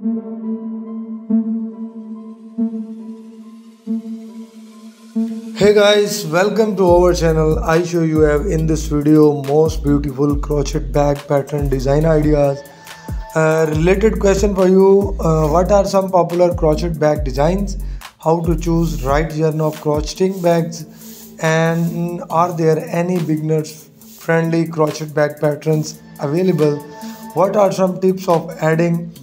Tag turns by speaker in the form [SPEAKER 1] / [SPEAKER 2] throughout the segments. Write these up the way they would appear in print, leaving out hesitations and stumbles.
[SPEAKER 1] Hey guys, welcome to our channel. I show you have in this video most beautiful crochet bag pattern design ideas. Related question for you, what are some popular crochet bag designs, how to choose right genre of crocheting bags, and are there any beginners friendly crochet bag patterns available? What are some tips of adding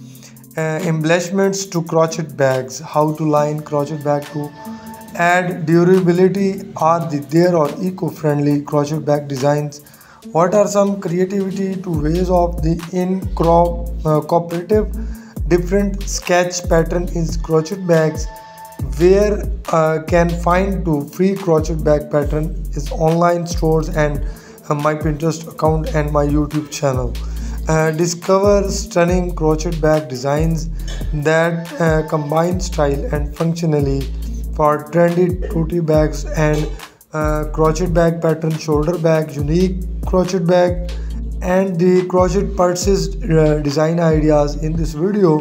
[SPEAKER 1] embellishments to crochet bags, how to line crochet bag to add durability, are there or eco-friendly crochet bag designs, what are some creativity to ways of the cooperative different sketch pattern in crochet bags, where can find to free crochet bag pattern is online stores and my Pinterest account and my YouTube channel. Discover stunning crochet bag designs that combine style and functionally for trendy tote bags and crochet bag pattern shoulder bag, unique crochet bag, and the crochet purses design ideas in this video.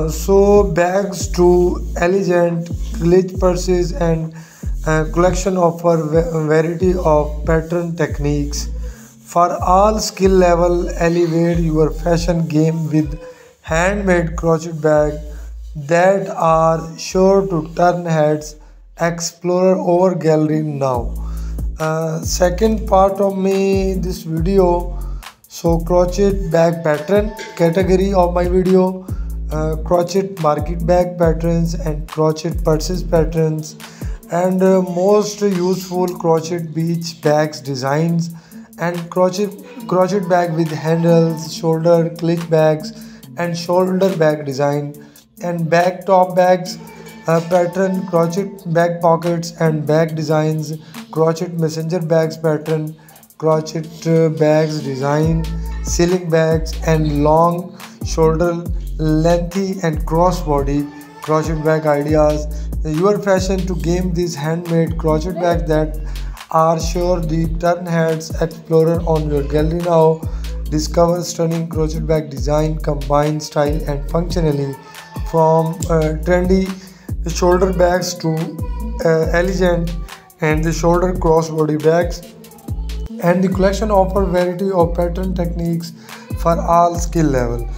[SPEAKER 1] So bags to elegant village purses and collection offer variety of pattern techniques for all skill level. Elevate your fashion game with handmade crochet bag that are sure to turn heads. Explore our gallery now. Second part of me this video, so crochet bag pattern category of my video, crochet market bag patterns and crochet purses patterns, and most useful crochet beach bags designs, and crochet bag with handles, shoulder clutch bags and shoulder bag design, and bag top bags pattern, crochet bag pockets and bag designs, crochet messenger bags pattern, crochet bags design, ceiling bags and long shoulder lengthy and crossbody crochet bag ideas. Your fashion to game these handmade crochet bags that are sure the turn heads. Explorer on your gallery now. Discover stunning crochet bag design, combine style and functionally from trendy shoulder bags to elegant and the shoulder crossbody bags, and the collection offer variety of pattern techniques for all skill level.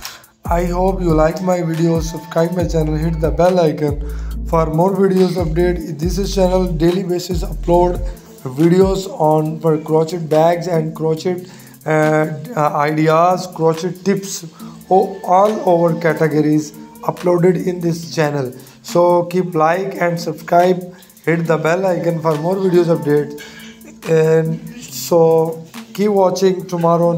[SPEAKER 1] I hope you like my videos. Subscribe my channel, hit the bell icon for more videos update. This is channel daily basis upload videos on for crochet bags and crochet ideas, crochet tips, all over categories uploaded in this channel. So keep like and subscribe, hit the bell icon for more videos updates, and so keep watching tomorrow.